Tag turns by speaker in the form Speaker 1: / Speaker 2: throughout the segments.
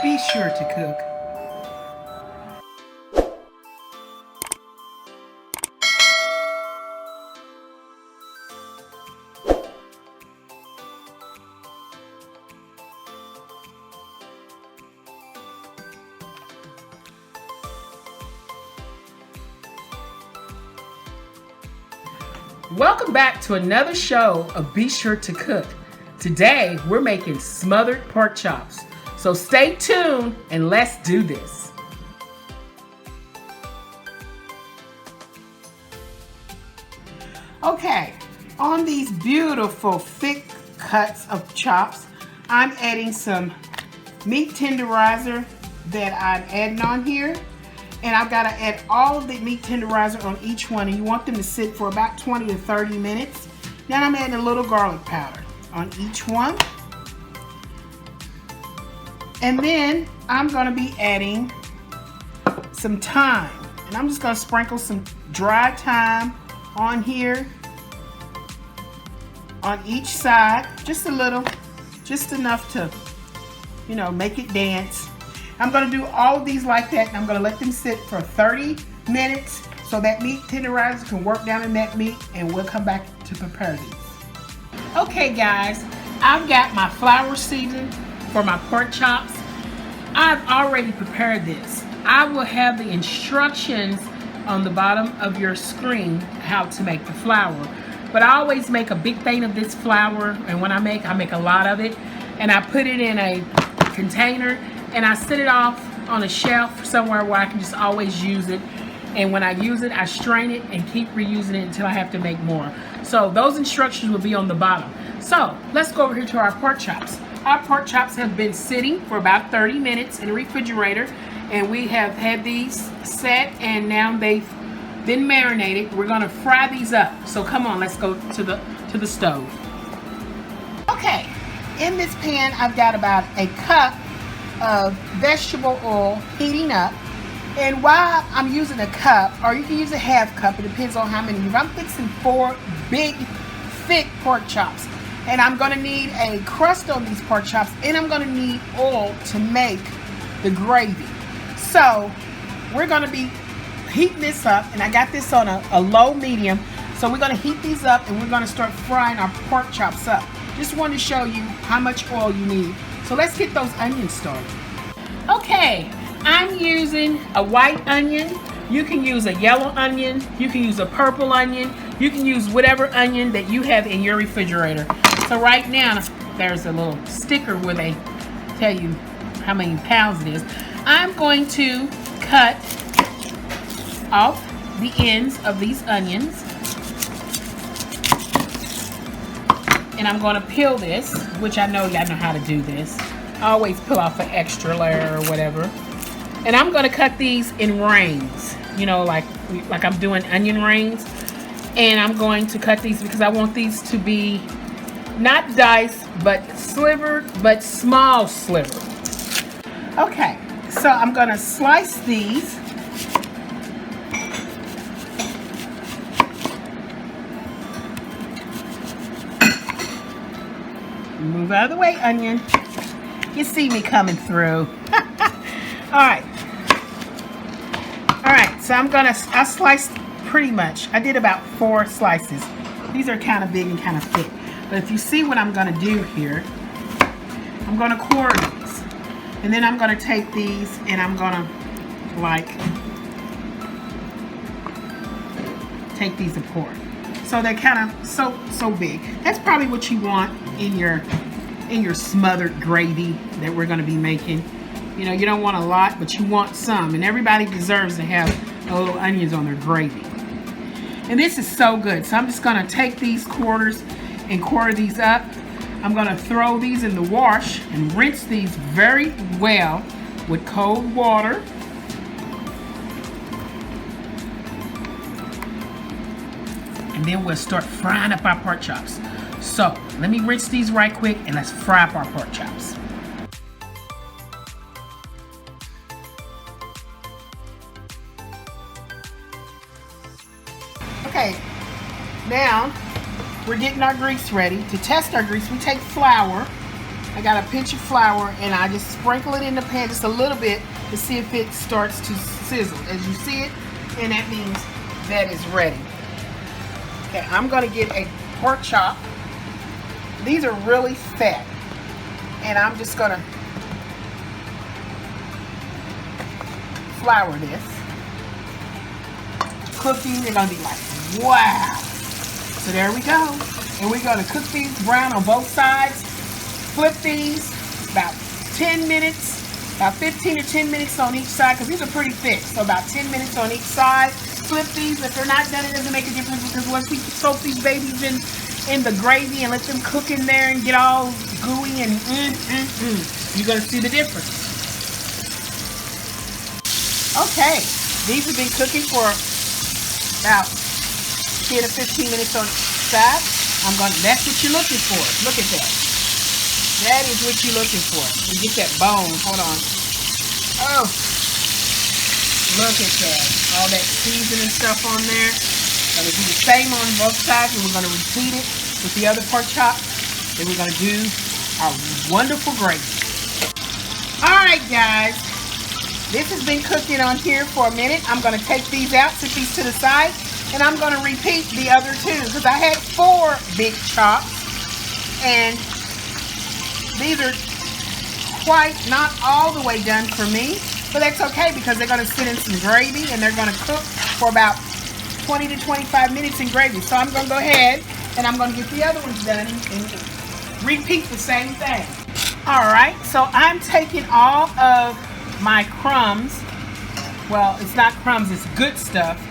Speaker 1: Be sure to cook. Welcome back to another show of Be Sure to Cook. Today we're making smothered pork chops. So stay tuned and let's do this. Okay, on these beautiful thick cuts of chops, I'm adding some meat tenderizer that I'm adding on here. And I've got to add all of the meat tenderizer on each one, and you want them to sit for about 20 to 30 minutes. Then I'm adding a little garlic powder on each one. And then I'm going to be adding some thyme. And I'm just going to sprinkle some dry thyme on here on each side. Just a little, just enough to, you know, make it dance. I'm going to do all of these like that, and I'm going to let them sit for 30 minutes so that meat tenderizer can work down in that meat, and we'll come back to prepare these. Okay guys, I've got my flour seasoning for my pork chops. I've already prepared this. I will have the instructions on the bottom of your screen how to make the flour. But I always make a big thing of this flour, and when I make a lot of it, and I put it in a container, and I set it off on a shelf somewhere where I can just always use it. And when I use it, I strain it and keep reusing it until I have to make more. So those instructions will be on the bottom. So let's go over here to our pork chops. Our pork chops have been sitting for about 30 minutes in the refrigerator, and we have had these set, and now they've been marinated. We're gonna fry these up. So come on, let's go to the stove. Okay, in this pan I've got about a cup of vegetable oil heating up, and while I'm using a cup, or you can use a half cup, it depends on how many. If I'm fixing 4 big thick pork chops, and I'm going to need a crust on these pork chops, and I'm going to need oil to make the gravy. So we're going to be heating this up, and I got this on a low medium. So we're going to heat these up, and we're going to start frying our pork chops up. Just wanted to show you how much oil you need. So let's get those onions started. Okay, I'm using a white onion. You can use a yellow onion. You can use a purple onion. You can use whatever onion that you have in your refrigerator. So right now, there's a little sticker where they tell you how many pounds it is. I'm going to cut off the ends of these onions. And I'm going to peel this, which I know y'all know how to do this. I always peel off an extra layer or whatever. And I'm going to cut these in rings, you know, like I'm doing onion rings. And I'm going to cut these because I want these to be not diced, but slivered, but small sliver. Okay, so I'm going to slice these. Move out of the way, onion. You see me coming through. Alright, so I sliced pretty much. I did about 4 slices. These are kind of big and kind of thick. But if you see what I'm going to do here, I'm going to quarter these. And then I'm going to take these and I'm going to, like, take these apart. So they're kind of so big. That's probably what you want in your smothered gravy that we're going to be making. You know, you don't want a lot, but you want some, and everybody deserves to have a little onions on their gravy. And this is so good. So I'm just going to take these quarters and quarter these up. I'm going to throw these in the wash and rinse these very well with cold water. And then we'll start frying up our pork chops. So let me rinse these right quick and let's fry up our pork chops. Okay, now we're getting our grease ready. To test our grease, we take flour I got a pinch of flour and I just sprinkle it in the pan just a little bit to see if it starts to sizzle. As you see it, and that means that is ready. Okay, I'm gonna get a pork chop. These are really fat. And I'm just gonna flour this. Cooking, they're gonna be like, wow. So there we go. And we're gonna cook these brown on both sides. Flip these about 10 minutes, about 15 or 10 minutes on each side, because these are pretty thick. So about 10 minutes on each side. Flip these. If they're not done, it doesn't make a difference, because once we soak these babies in the gravy and let them cook in there and get all gooey and you're gonna see the difference. Okay, these have been cooking for about 10 or 15 minutes on each side. That's what you're looking for. Look at that. That is what you're looking for. You get that bone. Hold on. Oh, look at that. All that seasoning stuff on there. I'm going to do the same on both sides, and we're going to repeat it with the other pork chop. Then we're going to do our wonderful gravy. All right, guys. This has been cooking on here for a minute. I'm going to take these out, set these to the side, and I'm going to repeat the other two, because I had 4 big chops, and these are not all the way done for me, but that's okay, because they're going to sit in some gravy and they're going to cook for about 20 to 25 minutes in gravy. So I'm going to go ahead and I'm going to get the other ones done and repeat the same thing. All right, so I'm taking all of my crumbs. Well, it's not crumbs, it's good stuff.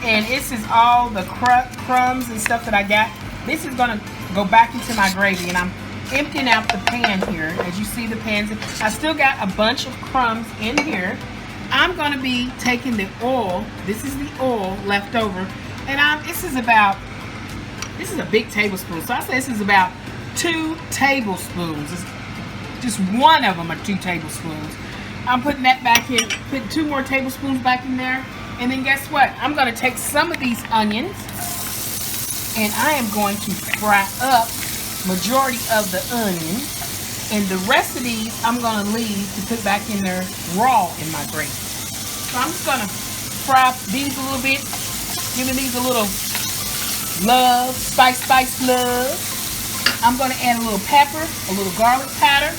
Speaker 1: And this is all the crumbs and stuff that I got. This is going to go back into my gravy, and I'm emptying out the pan here. As you see, the pans, I still got a bunch of crumbs in here. I'm going to be taking the oil. This is the oil left over, and this is a big tablespoon. So I say this is about 2 tablespoons. Just one of them are 2 tablespoons. I'm putting that back in, putting 2 more tablespoons back in there. And then guess what? I'm going to take some of these onions, and I am going to fry up majority of the onion, and the rest of these I'm going to leave to put back in there raw in my gravy. So I'm just going to fry up these a little bit, giving these a little love, spice love. I'm going to add a little pepper, a little garlic powder,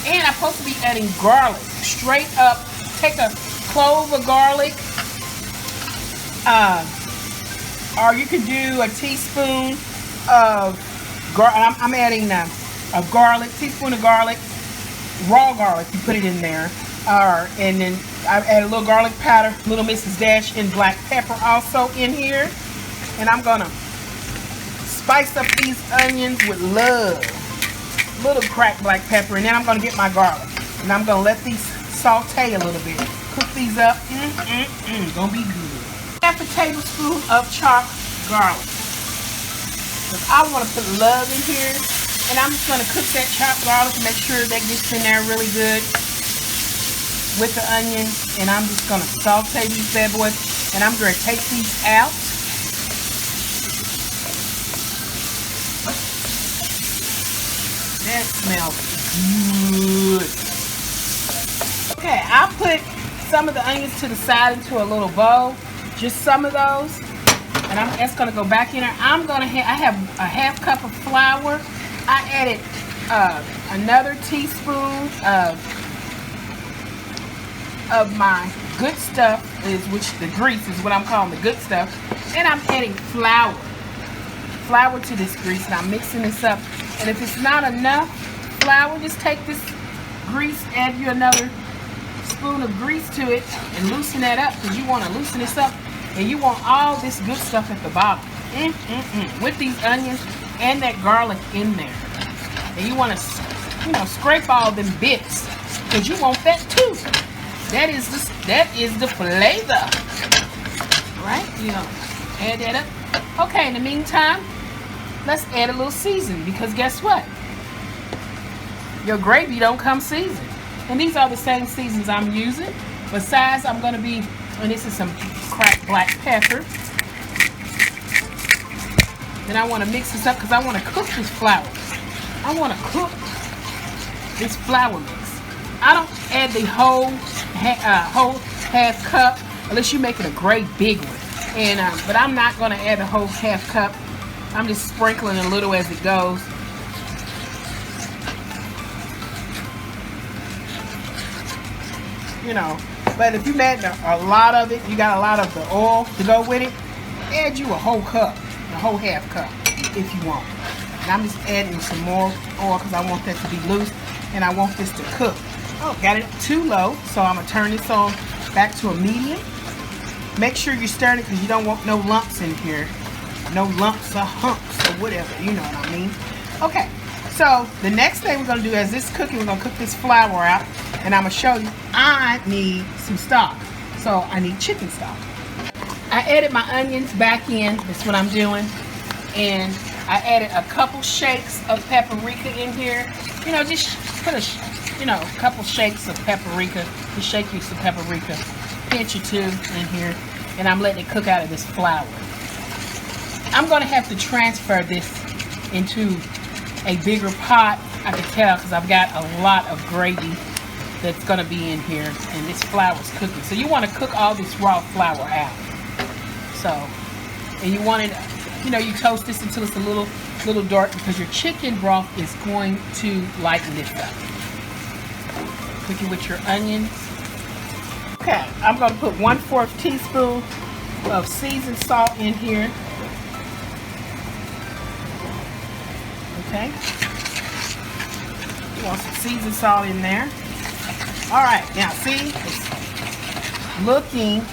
Speaker 1: and I'm supposed to be adding garlic straight up. Take a clove of garlic, or you could do a teaspoon of I'm adding a teaspoon of garlic, raw garlic. You put it in there, and then I add a little garlic powder, little Mrs. Dash, and black pepper also in here. And I'm gonna spice up these onions with love, little cracked black pepper, and then I'm gonna get my garlic, and I'm gonna let these saute a little bit. Cook these up. Gonna be good. Half a tablespoon of chopped garlic. I want to put love in here, and I'm just going to cook that chopped garlic and make sure that gets in there really good with the onions. And I'm just going to saute these bad boys, and I'm going to take these out. That smells good. Okay, I'll put some of the onions to the side into a little bowl, just some of those. And that's going to go back in there. I have a half cup of flour. I added another teaspoon of my good stuff, which the grease is what I'm calling the good stuff. And I'm adding flour to this grease, and I'm mixing this up. And if it's not enough flour, just take this grease, add you another spoon of grease to it, and loosen that up, because you want to loosen this up. And you want all this good stuff at the bottom. With these onions and that garlic in there. And you want to, scrape all them bits, because you want that too. That is the flavor. Right? Add that up. Okay, in the meantime, let's add a little seasoning, because guess what? Your gravy don't come seasoned. And these are the same seasons I'm using. Besides, I'm going to be, and this is some cracked black pepper. Then I want to mix this up, because I want to cook this flour. I want to cook this flour mix. I don't add the whole half cup unless you're making a great big one. And but I'm not going to add the whole half cup. I'm just sprinkling a little as it goes. You know, but if you add a lot of it, you got a lot of the oil to go with it, add you a whole cup, a whole half cup if you want. And I'm just adding some more oil because I want that to be loose and I want this to cook. Oh, got it too low, so I'm going to turn this on back to a medium. Make sure you're stirring it because you don't want no lumps in here. No lumps or humps or whatever, you know what I mean. Okay, so the next thing we're going to do as this cooking, we're going to cook this flour out. And I'm going to show you, I need some stock. So I need chicken stock. I added my onions back in. That's what I'm doing. And I added a couple shakes of paprika in here. You know, just put a couple shakes of paprika. Just shake you some paprika. Pinch or two in here. And I'm letting it cook out of this flour. I'm going to have to transfer this into a bigger pot. I can tell because I've got a lot of gravy that's going to be in here, and this flour is cooking. So you want to cook all this raw flour out. So, and you want it, you know, you toast this until it's a little dark because your chicken broth is going to lighten this up. Cook it with your onions. Okay, I'm going to put 1/4 teaspoon of seasoned salt in here. Okay. You want some seasoned salt in there. All right, now see, it's looking,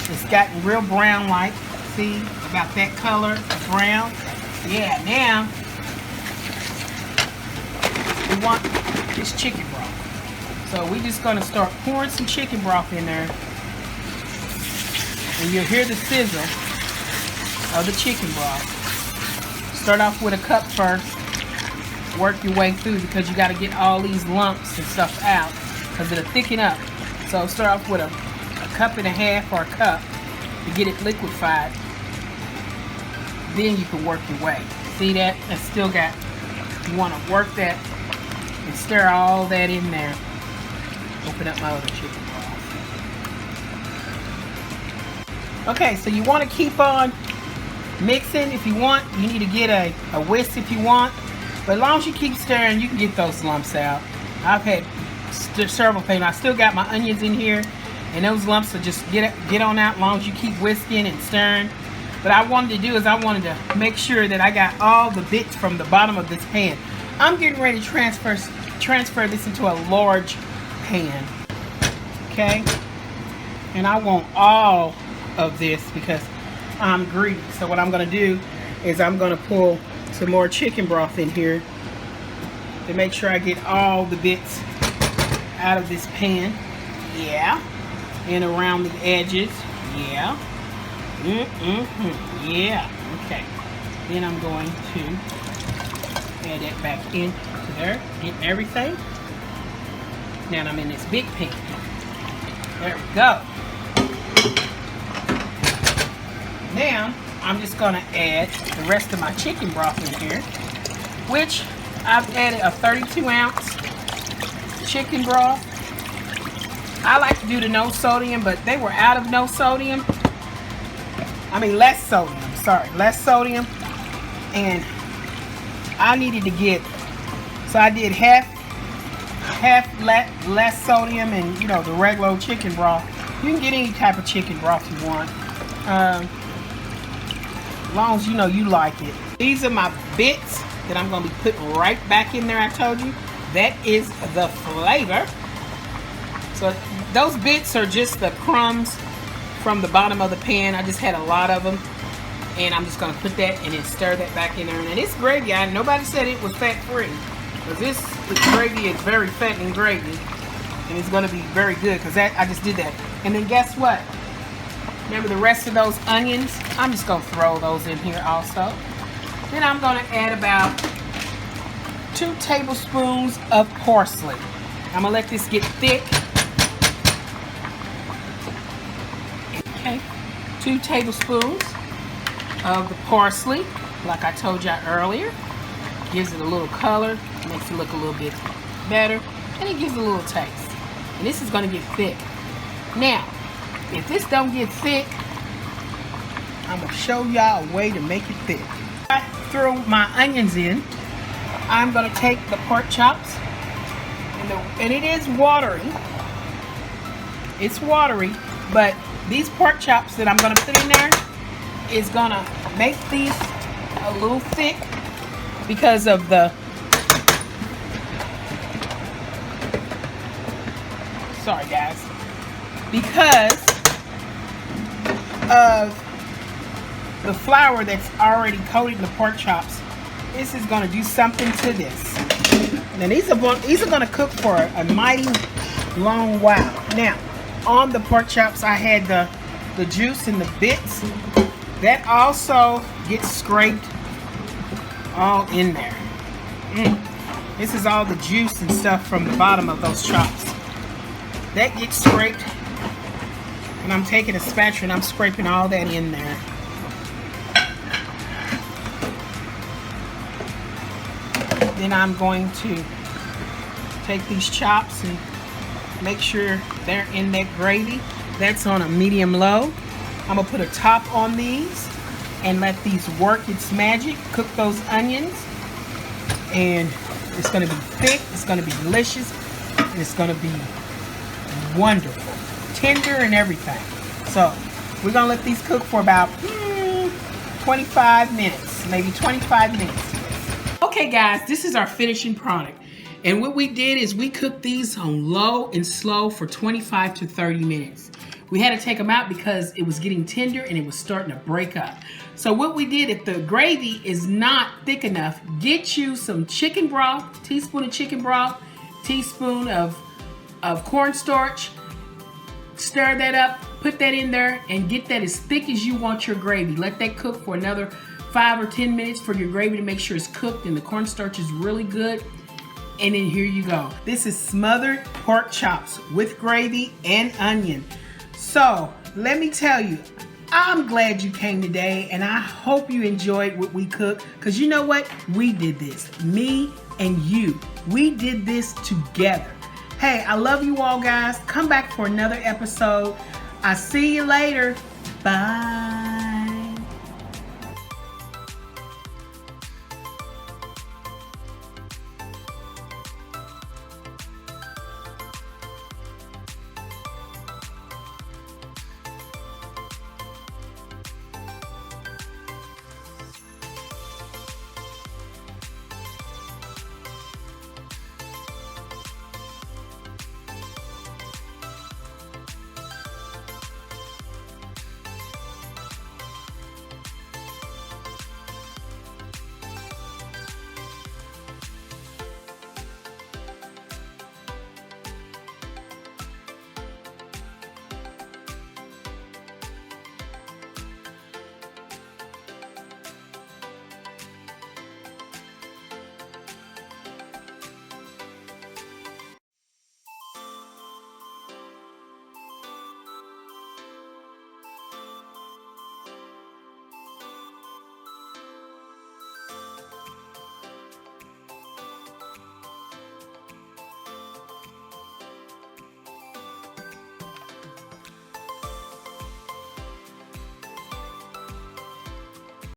Speaker 1: it's gotten real brown like. See, about that color, brown. Yeah, now we want this chicken broth. So we're just gonna start pouring some chicken broth in there. And you'll hear the sizzle of the chicken broth. Start off with a cup first. Work your way through because you gotta get all these lumps and stuff out because it'll thicken up. So start off with a cup and a half or a cup to get it liquefied. Then you can work your way. See that? It's still got, you want to work that and stir all that in there. Open up my other chicken broth. Okay, so you want to keep on mixing if you want. You need to get a whisk if you want. But as long as you keep stirring, you can get those lumps out. I've had several pain. I still got my onions in here, and those lumps will just get on out as long as you keep whisking and stirring. But I wanted to do is I wanted to make sure that I got all the bits from the bottom of this pan. I'm getting ready to transfer this into a large pan. Okay? And I want all of this because I'm greedy. So what I'm going to do is I'm going to pull some more chicken broth in here to make sure I get all the bits out of this pan. Yeah. And around the edges. Yeah. Yeah. Okay. Then I'm going to add that back into there. Get everything. Now I'm in this big pan. There we go. Now I'm just going to add the rest of my chicken broth in here, which I've added a 32-ounce chicken broth. I like to do the no sodium, but they were out of no sodium. I mean less sodium, sorry, less sodium. And I needed to get, so I did half less sodium and, you know, the regular chicken broth. You can get any type of chicken broth you want. As long as you know you like it. These are my bits that I'm going to be putting right back in there. I told you that is the flavor. So those bits are just the crumbs from the bottom of the pan. I just had a lot of them, and I'm just going to put that and then stir that back in there. And this gravy, nobody said it was fat free, but this gravy is very fat and gravy, and it's going to be very good because I just did that. And then guess what? Remember the rest of those onions? I'm just going to throw those in here also. Then I'm going to add about 2 tablespoons of parsley. I'm going to let this get thick. Okay, 2 tablespoons of the parsley, like I told you earlier. Gives it a little color, makes it look a little bit better, and it gives a little taste. And this is going to get thick. Now, if this don't get thick, I'm going to show y'all a way to make it thick. I throw my onions in. I'm going to take the pork chops, and it is watery. It's watery, but these pork chops that I'm going to put in there is going to make these a little thick because of the sorry guys, because of the flour that's already coated in the pork chops. This is going to do something to this. Now these are going to cook for a mighty long while. Now on the pork chops I had the juice and the bits. That also gets scraped all in there. This is all the juice and stuff from the bottom of those chops. That gets scraped, and I'm taking a spatula and I'm scraping all that in there. Then I'm going to take these chops and make sure they're in that gravy. That's on a medium low. I'm gonna put a top on these and let these work its magic. Cook those onions, and it's gonna be thick, it's gonna be delicious, and it's gonna be wonderful, tender and everything. So we're gonna let these cook for about 25 minutes, maybe 25 minutes. Okay guys, this is our finishing product, and what we did is we cooked these on low and slow for 25 to 30 minutes. We had to take them out because it was getting tender and it was starting to break up. So what we did, if the gravy is not thick enough, get you some chicken broth, teaspoon of chicken broth, teaspoon of cornstarch, stir that up, put that in there, and get that as thick as you want your gravy. Let that cook for another 5 or 10 minutes for your gravy to make sure it's cooked and the cornstarch is really good. And then here you go. This is smothered pork chops with gravy and onion. So let me tell you, I'm glad you came today, and I hope you enjoyed what we cooked, because you know what? We did this. Me and you. We did this together. Hey, I love you all, guys. Come back for another episode. I'll see you later. Bye.